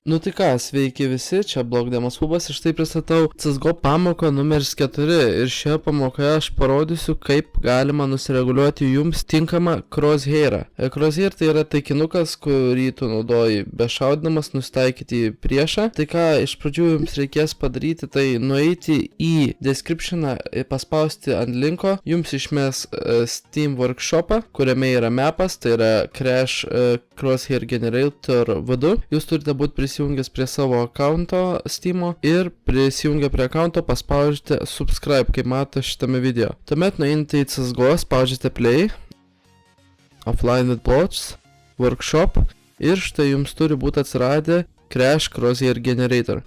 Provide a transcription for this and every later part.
Nu tai ką, sveiki visi, čia Blogdemas Kubas ir štai pristatau CSGO pamoką numeris 4 ir šioje pamokoje aš parodysiu, kaip galima nusireguliuoti jums tinkamą crosshairą. Crosshair tai yra taikinukas, kurį tu naudoji bešaudamas nusitaikyti į priešą. Tai ką iš pradžių jums reikės padaryti, tai nueiti į descriptioną, paspausti ant linko, jums išmes Steam workshopą, kuriame yra mapas, tai yra Crash Crosshair Generator V2. Jūs turite būti prisijungęs prie savo accounto Steam'o ir prisijungę prie accounto paspaudžiate subscribe, kaip matote šitame video. Tuomet nueinate į CSGO, spaudžiate play, offline with bots, workshop ir štai jums turi būti atsiradę Crash Crosshair Generator.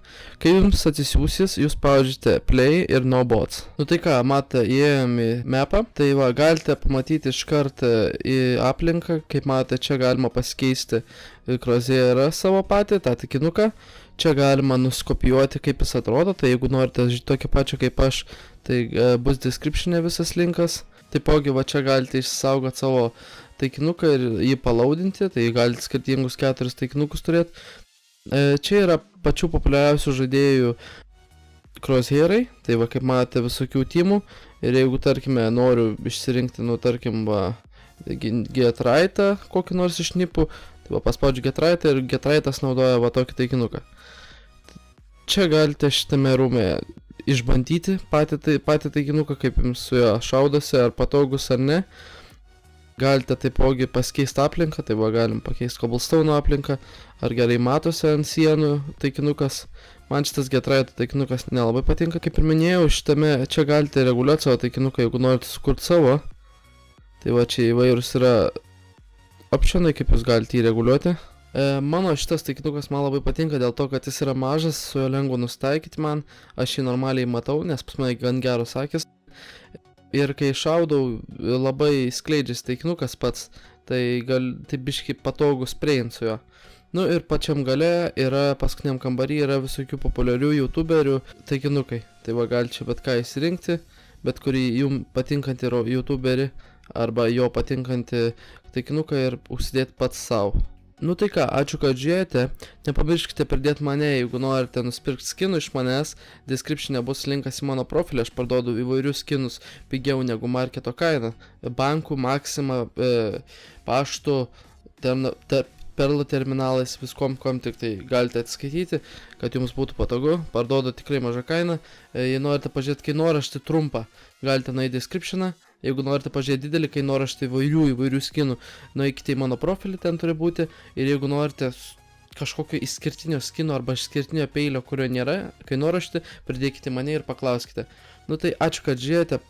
Kai jums atsisiūsis, jūs spaudžiate play ir no bots. Nu tai ką, matote, įėjom į mapą, tai va, galite pamatyti iš karto į aplinką, kaip matote, čia galima pasikeisti crosshairą savo patį, tą taikinuką. Čia galima nuskopijuoti, kaip jis atrodo, tai jeigu norite tokį pačią kaip aš, tai bus description'e visas linkas. Taipogi va čia galite išsaugoti savo taikinuką ir jį palaudinti, tai galite skirtingus 4 taikinukus turėti. Čia yra pačių populiariausių žaidėjų crosshairai, tai va kaip matote visokių timų ir jeigu tarkime noriu išsirinkti, nu tarkim va Getright'ą kokį nors iš nipų, tai va paspaudžiu Getright'ą ir Getright'as naudoja va tokį taikinuką. Čia galite šitame rūme išbandyti patį taikinuką, kaip jums su juo šaudosi, ar patogus ar ne. Galite taipogi pasikeisti aplinką, tai va galim pakeisti cobblestone aplinką, ar gerai matosi ant sienų taikinukas. Man šitas Getright taikinukas nelabai patinka, kaip ir minėjau, čia galite reguliuoti savo taikinuką, jeigu norite sukurti savo. Tai va čia įvairūs yra optionai, kaip jūs galite jį reguliuoti. Mano šitas taikinukas man labai patinka dėl to, kad jis yra mažas, su juo lengva nusitaikyti man, aš jį normaliai matau, nes pas mane gan geros akis. Ir kai šaudau, labai skleidžiasi taikinukas pats, tai biški patogu sprėjant su juo. Nu ir pačiam gale yra, paskutiniam kambarį yra visokių populiarių youtuberių taikinukai. Tai va gali čia bet ką įsirinkti, bet kurį jums patinkantį youtuberį arba jo patinkantį taikinuką ir užsidėti pats savo. Nu tai ką, ačiū, kad žiūrėjote, nepamirškite pridėti mane, jeigu norite nusipirkti skinų iš manęs, description'e bus linkas į mano profilį, aš parduodu įvairius skinus pigiau negu marketo kaina, bankų, Maxima, paštų, perlų terminalais, viskom, kom tik tai galite atskaityti, kad jums būtų patogu, parduodu tikrai mažą kainą, jei norite pažiūrėti kainoraštį trumpą, galite nueiti description'ą. Jeigu norite pažiūrėti didelį kainoraštį įvairių skinų, nueikite į mano profilį, ten turi būti. Ir jeigu norite kažkokio išskirtinio skino arba išskirtinio peilio, kurio nėra, kainoraštį, pridėkite mane ir paklauskite. Nu tai ačiū, kad žiūrėjote,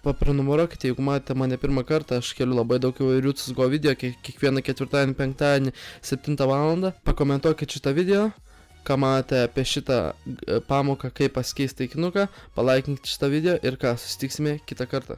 paprenumeruokite, jeigu matėte mane pirmą kartą, aš keliu labai daug įvairių CSGO video, kiekvieną ketvirtadienį, penktadienį, 7 val. Pakomentuokite šitą video, ką matėte apie šitą pamoką, kaip pasikeisti taikinuką, palaikinkite šitą video ir ką, susitiksime kitą kartą.